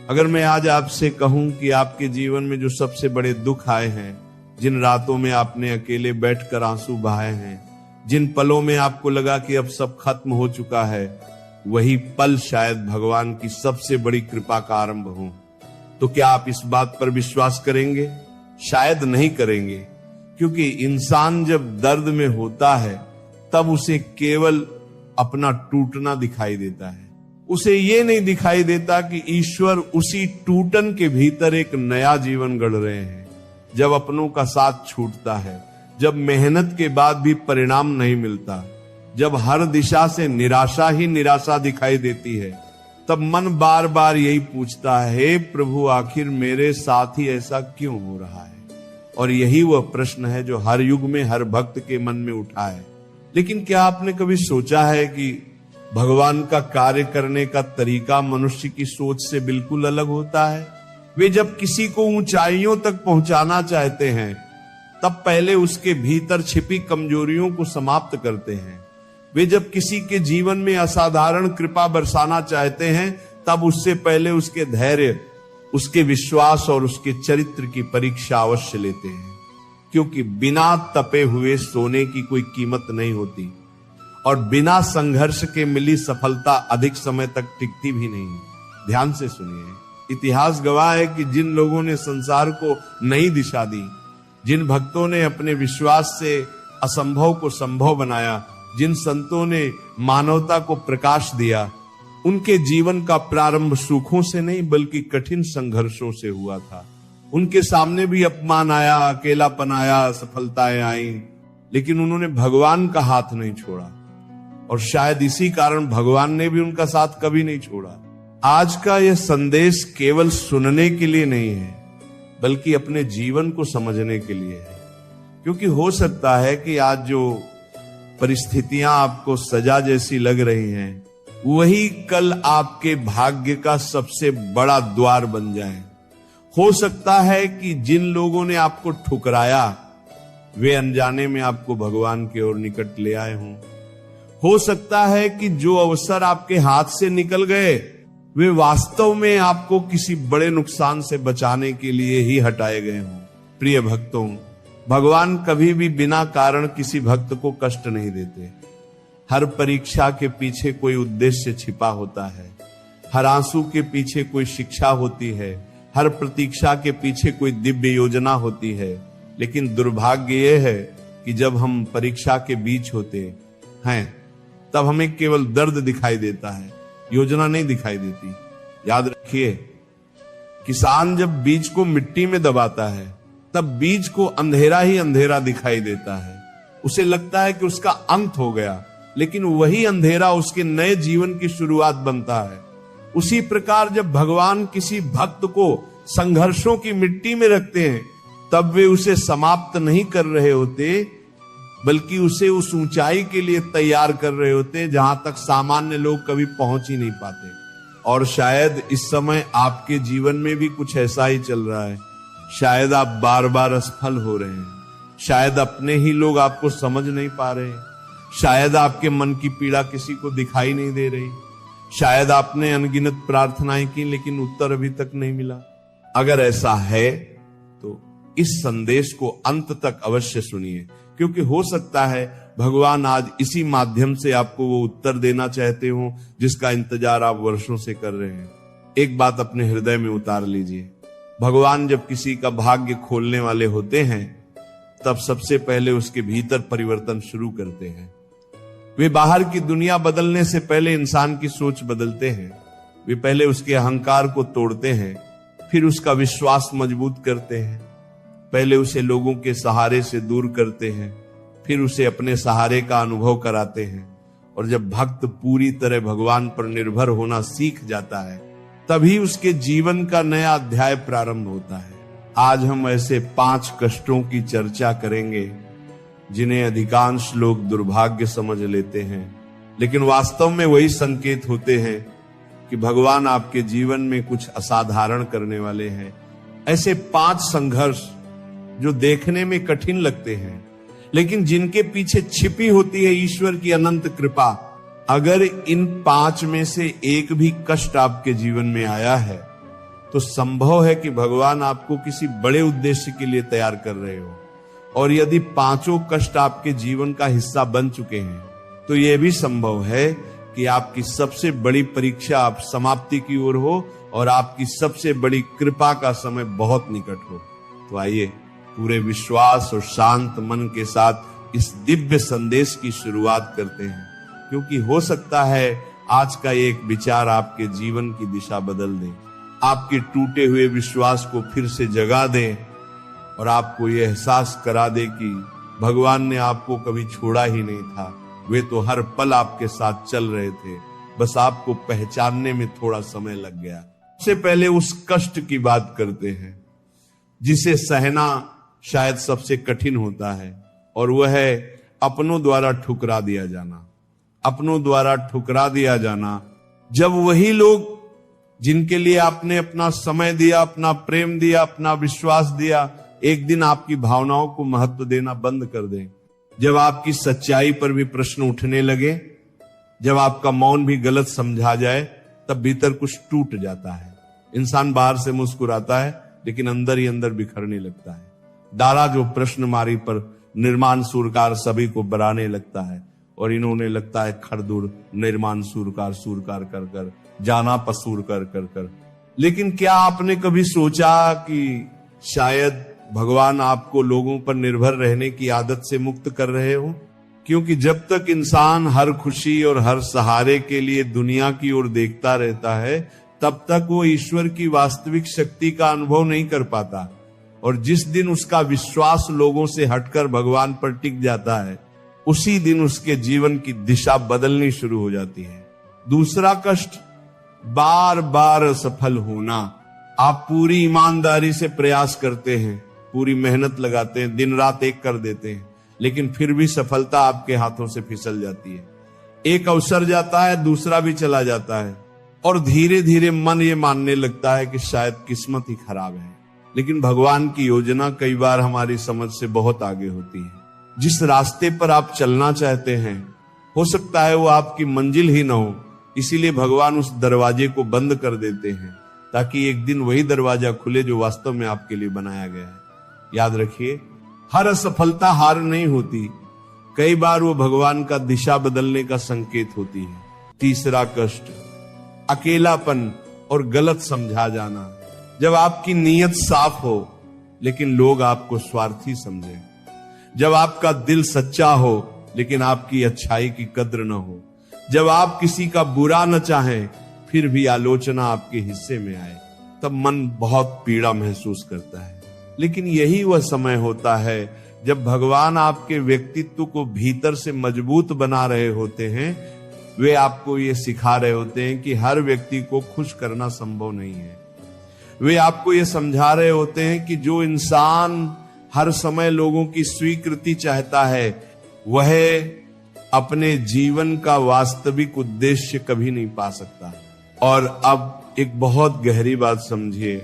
अगर मैं आज आपसे कहूं कि आपके जीवन में जो सबसे बड़े दुख आए हैं, जिन रातों में आपने अकेले बैठकर आंसू बहाए हैं, जिन पलों में आपको लगा कि अब सब खत्म हो चुका है, वही पल शायद भगवान की सबसे बड़ी कृपा का आरंभ हो। तो क्या आप इस बात पर विश्वास करेंगे? शायद नहीं करेंगे, क्योंकि इंसान जब दर्द में होता है तब उसे केवल अपना टूटना दिखाई देता है। उसे ये नहीं दिखाई देता कि ईश्वर उसी टूटन के भीतर एक नया जीवन गढ़ रहे हैं। जब अपनों का साथ छूटता है, जब मेहनत के बाद भी परिणाम नहीं मिलता, जब हर दिशा से निराशा ही निराशा दिखाई देती है, तब मन बार बार यही पूछता है, हे प्रभु आखिर मेरे साथ ही ऐसा क्यों हो रहा है? और यही वह प्रश्न है जो हर युग में हर भक्त के मन में उठा है। लेकिन क्या आपने कभी सोचा है कि भगवान का कार्य करने का तरीका मनुष्य की सोच से बिल्कुल अलग होता है? वे जब किसी को ऊंचाइयों तक पहुंचाना चाहते हैं, तब पहले उसके भीतर छिपी कमजोरियों को समाप्त करते हैं। वे जब किसी के जीवन में असाधारण कृपा बरसाना चाहते हैं, तब उससे पहले उसके धैर्य, उसके विश्वास और उसके चरित्र की परीक्षा अवश्य लेते हैं। क्योंकि बिना तपे हुए सोने की कोई कीमत नहीं होती, और बिना संघर्ष के मिली सफलता अधिक समय तक टिकती भी नहीं। ध्यान से सुनिए, इतिहास गवाह है कि जिन लोगों ने संसार को नई दिशा दी, जिन भक्तों ने अपने विश्वास से असंभव को संभव बनाया, जिन संतों ने मानवता को प्रकाश दिया, उनके जीवन का प्रारंभ सुखों से नहीं बल्कि कठिन संघर्षों से हुआ था। उनके सामने भी अपमान आया, अकेलापन आया, सफलताएं आई, लेकिन उन्होंने भगवान का हाथ नहीं छोड़ा, और शायद इसी कारण भगवान ने भी उनका साथ कभी नहीं छोड़ा। आज का यह संदेश केवल सुनने के लिए नहीं है, बल्कि अपने जीवन को समझने के लिए है। क्योंकि हो सकता है कि आज जो परिस्थितियां आपको सजा जैसी लग रही हैं, वही कल आपके भाग्य का सबसे बड़ा द्वार बन जाए। हो सकता है कि जिन लोगों ने आपको ठुकराया, वे अनजाने में आपको भगवान की ओर निकट ले आए हों। हो सकता है कि जो अवसर आपके हाथ से निकल गए, वे वास्तव में आपको किसी बड़े नुकसान से बचाने के लिए ही हटाए गए हों। प्रिय भक्तों, भगवान कभी भी बिना कारण किसी भक्त को कष्ट नहीं देते। हर परीक्षा के पीछे कोई उद्देश्य छिपा होता है, हर आंसू के पीछे कोई शिक्षा होती है, हर प्रतीक्षा के पीछे कोई दिव्य योजना होती है। लेकिन दुर्भाग्य यह है कि जब हम परीक्षा के बीच होते हैं, तब हमें केवल दर्द दिखाई देता है, योजना नहीं दिखाई देती। याद रखिए, किसान जब बीज को मिट्टी में दबाता है, तब बीज को अंधेरा ही अंधेरा दिखाई देता है। उसे लगता है कि उसका अंत हो गया, लेकिन वही अंधेरा उसके नए जीवन की शुरुआत बनता है। उसी प्रकार जब भगवान किसी भक्त को संघर्षों की मिट्टी में रखते हैं, तब वे उसे समाप्त नहीं कर रहे होते, बल्कि उसे उस ऊंचाई के लिए तैयार कर रहे होते जहां तक सामान्य लोग कभी पहुंच ही नहीं पाते। और शायद इस समय आपके जीवन में भी कुछ ऐसा ही चल रहा है। शायद आप बार बार असफल हो रहे हैं, शायद अपने ही लोग आपको समझ नहीं पा रहे, शायद आपके मन की पीड़ा किसी को दिखाई नहीं दे रही, शायद आपने अनगिनत प्रार्थनाएं की लेकिन उत्तर अभी तक नहीं मिला। अगर ऐसा है तो इस संदेश को अंत तक अवश्य सुनिए, क्योंकि हो सकता है भगवान आज इसी माध्यम से आपको वो उत्तर देना चाहते हो जिसका इंतजार आप वर्षों से कर रहे हैं। एक बात अपने हृदय में उतार लीजिए, भगवान जब किसी का भाग्य खोलने वाले होते हैं, तब सबसे पहले उसके भीतर परिवर्तन शुरू करते हैं। वे बाहर की दुनिया बदलने से पहले इंसान की सोच बदलते हैं। वे पहले उसके अहंकार को तोड़ते हैं, फिर उसका विश्वास मजबूत करते हैं। पहले उसे लोगों के सहारे से दूर करते हैं, फिर उसे अपने सहारे का अनुभव कराते हैं। और जब भक्त पूरी तरह भगवान पर निर्भर होना सीख जाता है, तभी उसके जीवन का नया अध्याय प्रारंभ होता है। आज हम ऐसे 5 कष्टों की चर्चा करेंगे जिन्हें अधिकांश लोग दुर्भाग्य समझ लेते हैं, लेकिन वास्तव में वही संकेत होते हैं कि भगवान आपके जीवन में कुछ असाधारण करने वाले हैं। ऐसे 5 संघर्ष जो देखने में कठिन लगते हैं, लेकिन जिनके पीछे छिपी होती है ईश्वर की अनंत कृपा। अगर इन 5 में से एक भी कष्ट आपके जीवन में आया है, तो संभव है कि भगवान आपको किसी बड़े उद्देश्य के लिए तैयार कर रहे हो। और यदि पांचों कष्ट आपके जीवन का हिस्सा बन चुके हैं तो यह भी संभव है कि आपकी सबसे बड़ी परीक्षा आप समाप्ति की ओर हो और आपकी सबसे बड़ी कृपा का समय बहुत निकट हो। तो आइए पूरे विश्वास और शांत मन के साथ इस दिव्य संदेश की शुरुआत करते हैं, क्योंकि हो सकता है आज का एक विचार आपके जीवन की दिशा बदल दे, आपके टूटे हुए विश्वास को फिर से जगा दे और आपको यह एहसास करा दे कि भगवान ने आपको कभी छोड़ा ही नहीं था। वे तो हर पल आपके साथ चल रहे थे, बस आपको पहचानने में थोड़ा समय लग गया। सबसे पहले उस कष्ट की बात करते हैं जिसे सहना शायद सबसे कठिन होता है, और वह है अपनों द्वारा ठुकरा दिया जाना। अपनों द्वारा ठुकरा दिया जाना, जब वही लोग जिनके लिए आपने अपना समय दिया, अपना प्रेम दिया, अपना विश्वास दिया, एक दिन आपकी भावनाओं को महत्व देना बंद कर दें, जब आपकी सच्चाई पर भी प्रश्न उठने लगे, जब आपका मौन भी गलत समझा जाए, तब भीतर कुछ टूट जाता है। इंसान बाहर से मुस्कुराता है लेकिन अंदर ही अंदर बिखरने लगता है। दारा जो प्रश्नमारी पर निर्माण सूरकार सभी को बराने लगता है, और इन्होंने लगता है खरदुर निर्माण सूरकार सूरकार कर कर जाना पसूर कर कर कर। लेकिन क्या आपने कभी सोचा कि शायद भगवान आपको लोगों पर निर्भर रहने की आदत से मुक्त कर रहे हो? क्योंकि जब तक इंसान हर खुशी और हर सहारे के लिए दुनिया की ओर देखता रहता है, तब तक वो ईश्वर की वास्तविक शक्ति का अनुभव नहीं कर पाता। और जिस दिन उसका विश्वास लोगों से हटकर भगवान पर टिक जाता है, उसी दिन उसके जीवन की दिशा बदलनी शुरू हो जाती है। दूसरा कष्ट, बार बार असफल होना। आप पूरी ईमानदारी से प्रयास करते हैं, पूरी मेहनत लगाते हैं, दिन रात एक कर देते हैं, लेकिन फिर भी सफलता आपके हाथों से फिसल जाती है। एक अवसर जाता है, दूसरा भी चला जाता है, और धीरे धीरे मन ये मानने लगता है कि शायद किस्मत ही खराब है। लेकिन भगवान की योजना कई बार हमारी समझ से बहुत आगे होती है। जिस रास्ते पर आप चलना चाहते हैं, हो सकता है वो आपकी मंजिल ही ना हो, इसीलिए भगवान उस दरवाजे को बंद कर देते हैं ताकि एक दिन वही दरवाजा खुले जो वास्तव में आपके लिए बनाया गया है। याद रखिए, हर असफलता हार नहीं होती, कई बार वो भगवान का दिशा बदलने का संकेत होती है। तीसरा कष्ट, अकेलापन और गलत समझा जाना। जब आपकी नीयत साफ हो लेकिन लोग आपको स्वार्थी समझें, जब आपका दिल सच्चा हो लेकिन आपकी अच्छाई की कद्र न हो, जब आप किसी का बुरा न चाहें फिर भी आलोचना आपके हिस्से में आए, तब मन बहुत पीड़ा महसूस करता है। लेकिन यही वह समय होता है जब भगवान आपके व्यक्तित्व को भीतर से मजबूत बना रहे होते हैं। वे आपको ये सिखा रहे होते हैं कि हर व्यक्ति को खुश करना संभव नहीं है। वे आपको ये समझा रहे होते हैं कि जो इंसान हर समय लोगों की स्वीकृति चाहता है, वह अपने जीवन का वास्तविक उद्देश्य कभी नहीं पा सकता। और अब एक बहुत गहरी बात समझिए,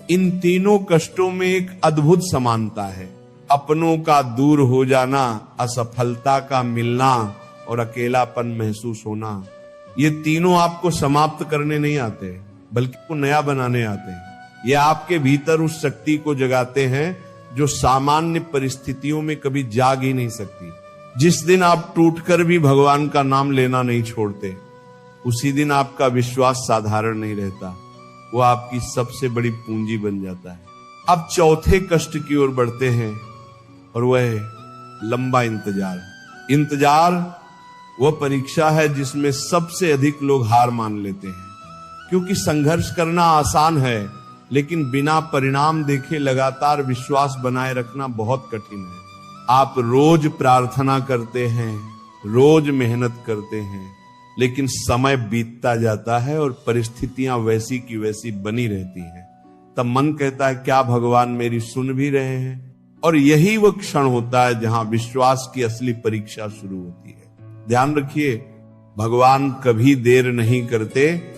इन तीनों कष्टों में एक अद्भुत समानता है। अपनों का दूर हो जाना, असफलता का मिलना और अकेलापन महसूस होना, ये तीनों आपको समाप्त करने नहीं आते, बल्कि को नया बनाने आते हैं। ये आपके भीतर उस शक्ति को जगाते हैं जो सामान्य परिस्थितियों में कभी जाग ही नहीं सकती। जिस दिन आप टूटकर भी भगवान का नाम लेना नहीं छोड़ते, उसी दिन आपका विश्वास साधारण नहीं रहता, वो आपकी सबसे बड़ी पूंजी बन जाता है। अब चौथे कष्ट की ओर बढ़ते हैं, और वह है लंबा इंतजार। इंतजार वह परीक्षा है जिसमें सबसे अधिक लोग हार मान लेते हैं, क्योंकि संघर्ष करना आसान है, लेकिन बिना परिणाम देखे लगातार विश्वास बनाए रखना बहुत कठिन है। आप रोज प्रार्थना करते हैं, रोज मेहनत करते हैं, लेकिन समय बीतता जाता है और परिस्थितियां वैसी की वैसी बनी रहती हैं। तब मन कहता है क्या भगवान मेरी सुन भी रहे हैं? और यही वह क्षण होता है जहां विश्वास की असली परीक्षा शुरू होती है। ध्यान रखिए, भगवान कभी देर नहीं करते,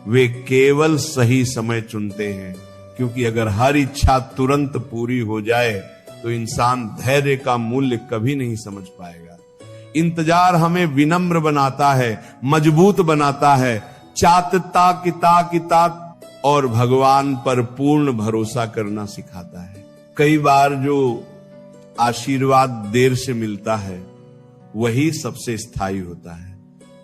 वे केवल सही समय चुनते हैं। क्योंकि अगर हर इच्छा तुरंत पूरी हो जाए तो इंसान धैर्य का मूल्य कभी नहीं समझ पाएगा। इंतजार हमें विनम्र बनाता है, मजबूत बनाता है, चातता किता और भगवान पर पूर्ण भरोसा करना सिखाता है। कई बार जो आशीर्वाद देर से मिलता है वही सबसे स्थायी होता है,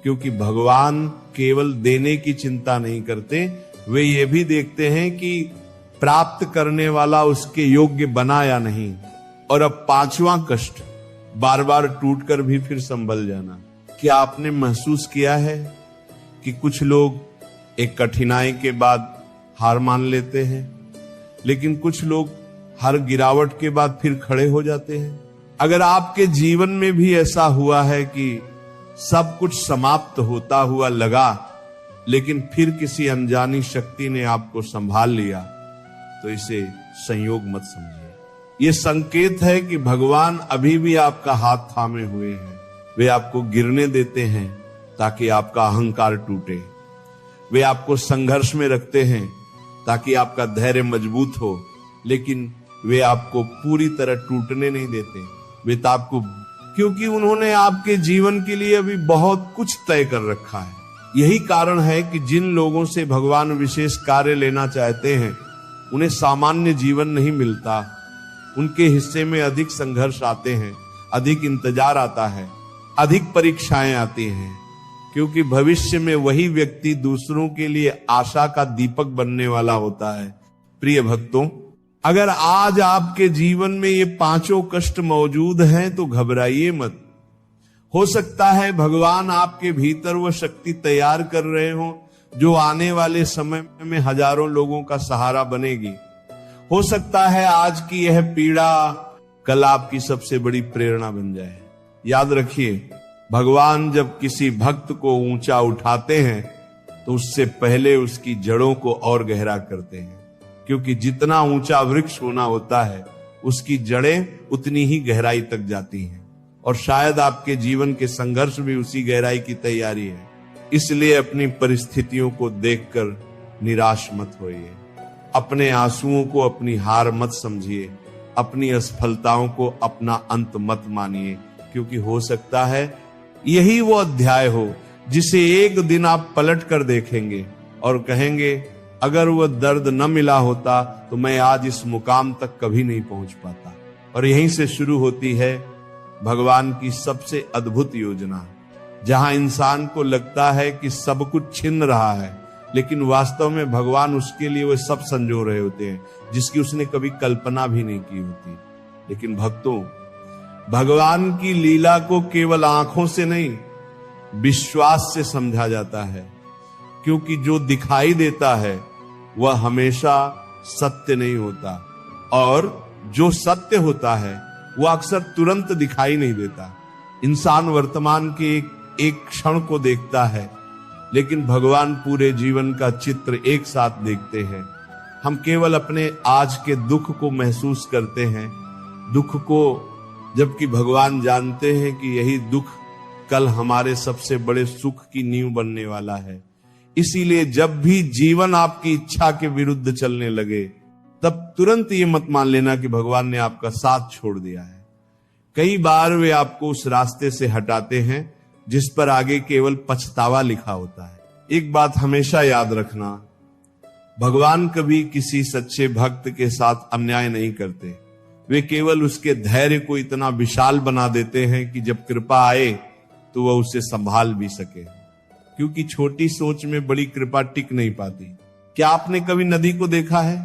क्योंकि भगवान केवल देने की चिंता नहीं करते, वे ये भी देखते हैं कि प्राप्त करने वाला उसके योग्य बना या नहीं। और अब पांचवा कष्ट, बार बार टूटकर भी फिर संभल जाना। क्या आपने महसूस किया है कि कुछ लोग एक कठिनाई के बाद हार मान लेते हैं, लेकिन कुछ लोग हर गिरावट के बाद फिर खड़े हो जाते हैं? अगर आपके जीवन में भी ऐसा हुआ है कि सब कुछ समाप्त होता हुआ लगा, लेकिन फिर किसी अनजानी शक्ति ने आपको संभाल लिया, तो इसे संयोग मत समझिए। ये संकेत है कि भगवान अभी भी आपका हाथ थामे हुए हैं। वे आपको गिरने देते हैं ताकि आपका अहंकार टूटे। वे आपको संघर्ष में रखते हैं ताकि आपका धैर्य मजबूत हो, लेकिन वे आपको पूरी तरह टूटने नहीं देते। वे तो आपको, क्योंकि उन्होंने आपके जीवन के लिए अभी बहुत कुछ तय कर रखा है। यही कारण है कि जिन लोगों से भगवान विशेष कार्य लेना चाहते हैं उन्हें सामान्य जीवन नहीं मिलता। उनके हिस्से में अधिक संघर्ष आते हैं, अधिक इंतजार आता है, अधिक परीक्षाएं आती हैं, क्योंकि भविष्य में वही व्यक्ति दूसरों के लिए आशा का दीपक बनने वाला होता है। प्रिय भक्तों, अगर आज आपके जीवन में ये पांचों कष्ट मौजूद हैं तो घबराइए मत। हो सकता है भगवान आपके भीतर वो शक्ति तैयार कर रहे हो जो आने वाले समय में हजारों लोगों का सहारा बनेगी। हो सकता है आज की यह पीड़ा कल आपकी सबसे बड़ी प्रेरणा बन जाए। याद रखिए, भगवान जब किसी भक्त को ऊंचा उठाते हैं तो उससे पहले उसकी जड़ों को और गहरा करते हैं, क्योंकि जितना ऊंचा वृक्ष होना होता है उसकी जड़ें उतनी ही गहराई तक जाती हैं। और शायद आपके जीवन के संघर्ष भी उसी गहराई की तैयारी है। इसलिए अपनी परिस्थितियों को देखकर निराश मत होइए, अपने आंसुओं को अपनी हार मत समझिए, अपनी असफलताओं को अपना अंत मत मानिए, क्योंकि हो सकता है यही वो अध्याय हो जिसे एक दिन आप पलट कर देखेंगे और कहेंगे, अगर वह दर्द न मिला होता तो मैं आज इस मुकाम तक कभी नहीं पहुंच पाता। और यहीं से शुरू होती है भगवान की सबसे अद्भुत योजना, जहां इंसान को लगता है कि सब कुछ छिन रहा है, लेकिन वास्तव में भगवान उसके लिए वो सब संजो रहे होते हैं जिसकी उसने कभी कल्पना भी नहीं की होती। लेकिन भक्तों, भगवान की लीला को केवल आंखों से नहीं, विश्वास से समझा जाता है, क्योंकि जो दिखाई देता है वह हमेशा सत्य नहीं होता, और जो सत्य होता है वह अक्सर तुरंत दिखाई नहीं देता। इंसान वर्तमान के एक क्षण को देखता है, लेकिन भगवान पूरे जीवन का चित्र एक साथ देखते हैं। हम केवल अपने आज के दुख को महसूस करते हैं, दुख को, जबकि भगवान जानते हैं कि यही दुख कल हमारे सबसे बड़े सुख की नींव बनने वाला है। इसीलिए जब भी जीवन आपकी इच्छा के विरुद्ध चलने लगे, तब तुरंत ये मत मान लेना कि भगवान ने आपका साथ छोड़ दिया है। कई बार वे आपको उस रास्ते से हटाते हैं जिस पर आगे केवल पछतावा लिखा होता है। एक बात हमेशा याद रखना, भगवान कभी किसी सच्चे भक्त के साथ अन्याय नहीं करते। वे केवल उसके धैर्य को इतना विशाल बना देते हैं कि जब कृपा आए तो वह उसे संभाल भी सके, क्योंकि छोटी सोच में बड़ी कृपा टिक नहीं पाती। क्या आपने कभी नदी को देखा है?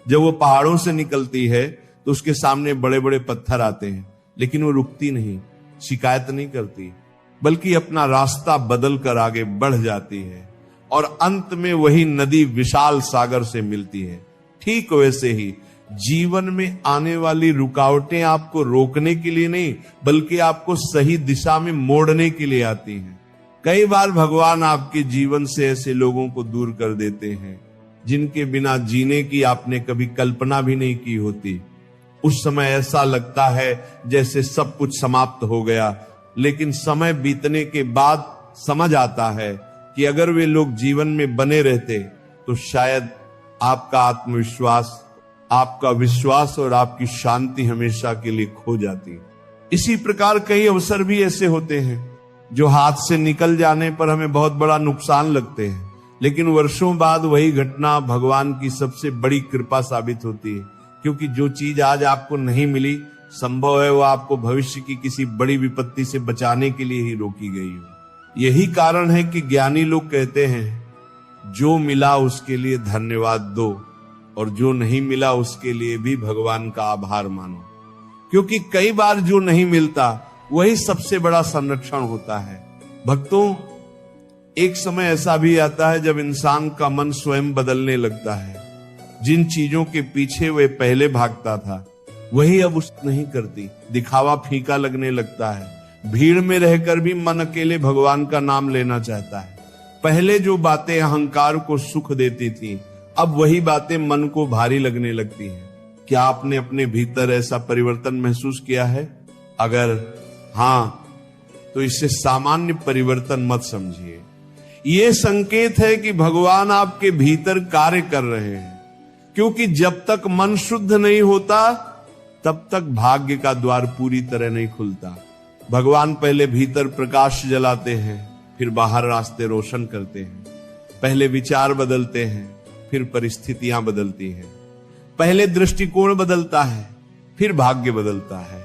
जब वो पहाड़ों से निकलती है तो उसके सामने बड़े बड़े पत्थर आते हैं, लेकिन वो रुकती नहीं, शिकायत नहीं करती, बल्कि अपना रास्ता बदल कर आगे बढ़ जाती है, और अंत में वही नदी विशाल सागर से मिलती है। ठीक वैसे ही जीवन में आने वाली रुकावटें आपको रोकने के लिए नहीं, बल्कि आपको सही दिशा में मोड़ने के लिए आती हैं। कई बार भगवान आपके जीवन से ऐसे लोगों को दूर कर देते हैं जिनके बिना जीने की आपने कभी कल्पना भी नहीं की होती। उस समय ऐसा लगता है जैसे सब कुछ समाप्त हो गया, लेकिन समय बीतने के बाद समझ आता है कि अगर वे लोग जीवन में बने रहते तो शायद आपका आत्मविश्वास, आपका विश्वास और आपकी शांति हमेशा के लिए खो जाती। इसी प्रकार कई अवसर भी ऐसे होते हैं जो हाथ से निकल जाने पर हमें बहुत बड़ा नुकसान लगते हैं, लेकिन वर्षों बाद वही घटना भगवान की सबसे बड़ी कृपा साबित होती है, क्योंकि जो चीज आज आपको नहीं मिली, संभव है वो आपको भविष्य की किसी बड़ी विपत्ति से बचाने के लिए ही रोकी गई हो। यही कारण है कि ज्ञानी लोग कहते हैं जो मिला उसके लिए धन्यवाद दो और जो नहीं मिला उसके लिए भी भगवान का आभार मानो, क्योंकि कई बार जो नहीं मिलता वही सबसे बड़ा संरक्षण होता है। भक्तों, एक समय ऐसा भी आता है जब इंसान का मन स्वयं बदलने लगता है। जिन चीजों के पीछे वह पहले भागता था वही अब उसको नहीं करती, दिखावा फीका लगने लगता है। भीड़ में रहकर भी मन अकेले भगवान का नाम लेना चाहता है। पहले जो बातें अहंकार को सुख देती थी, अब वही बातें मन को भारी लगने लगती हैं। क्या आपने अपने भीतर ऐसा परिवर्तन महसूस किया है? अगर हाँ, तो इसे सामान्य परिवर्तन मत समझिए। ये संकेत है कि भगवान आपके भीतर कार्य कर रहे हैं, क्योंकि जब तक मन शुद्ध नहीं होता तब तक भाग्य का द्वार पूरी तरह नहीं खुलता। भगवान पहले भीतर प्रकाश जलाते हैं, फिर बाहर रास्ते रोशन करते हैं। पहले विचार बदलते हैं, फिर परिस्थितियां बदलती हैं। पहले दृष्टिकोण बदलता है, फिर भाग्य बदलता है।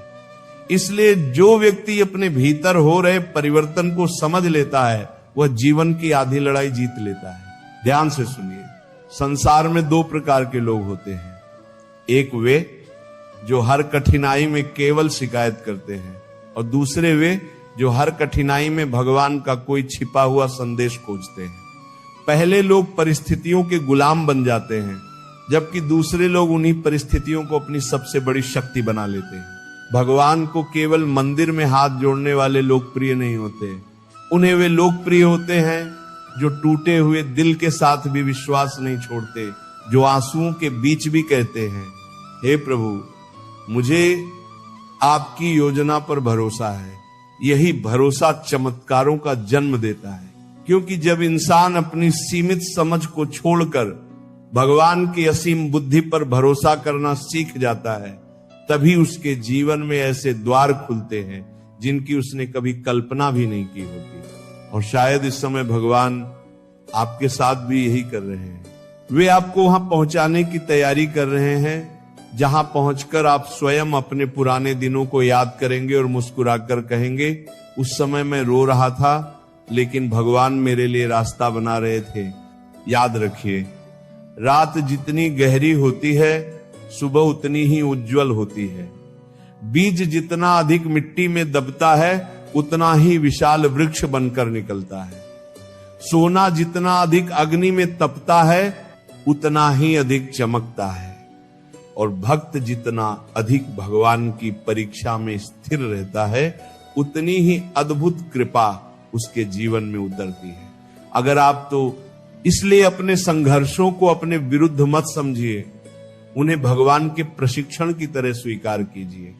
इसलिए जो व्यक्ति अपने भीतर हो रहे परिवर्तन को समझ लेता है, वह जीवन की आधी लड़ाई जीत लेता है। ध्यान से सुनिए, संसार में दो प्रकार के लोग होते हैं। एक वे जो हर कठिनाई में केवल शिकायत करते हैं, और दूसरे वे जो हर कठिनाई में भगवान का कोई छिपा हुआ संदेश खोजते हैं। पहले लोग परिस्थितियों के गुलाम बन जाते हैं, जबकि दूसरे लोग उन्हीं परिस्थितियों को अपनी सबसे बड़ी शक्ति बना लेते हैं। भगवान को केवल मंदिर में हाथ जोड़ने वाले लोकप्रिय नहीं होते, उन्हें वे लोकप्रिय होते हैं जो टूटे हुए दिल के साथ भी विश्वास नहीं छोड़ते, जो आंसुओं के बीच भी कहते हैं, हे प्रभु, मुझे आपकी योजना पर भरोसा है। यही भरोसा चमत्कारों का जन्म देता है, क्योंकि जब इंसान अपनी सीमित समझ को छोड़कर भगवान की असीम बुद्धि पर भरोसा करना सीख जाता है, तभी उसके जीवन में ऐसे द्वार खुलते हैं जिनकी उसने कभी कल्पना भी नहीं की होती। और शायद इस समय भगवान आपके साथ भी यही कर रहे हैं। वे आपको वहां पहुंचाने की तैयारी कर रहे हैं, जहां पहुंचकर आप स्वयं अपने पुराने दिनों को याद करेंगे और मुस्कुराकर कहेंगे, उस समय मैं रो रहा था, लेकिन भगवान मेरे लिए रास्ता बना रहे थे। याद रखिए, रात जितनी गहरी होती है, सुबह उतनी ही उज्जवल होती है। बीज जितना अधिक मिट्टी में दबता है, उतना ही विशाल वृक्ष बनकर निकलता है। सोना जितना अधिक अग्नि में तपता है, उतना ही अधिक चमकता है। और भक्त जितना अधिक भगवान की परीक्षा में स्थिर रहता है, उतनी ही अद्भुत कृपा उसके जीवन में उतरती है। अगर आप तो इसलिए अपने संघर्षों को अपने विरुद्ध मत समझिए, उन्हें भगवान के प्रशिक्षण की तरह स्वीकार कीजिए।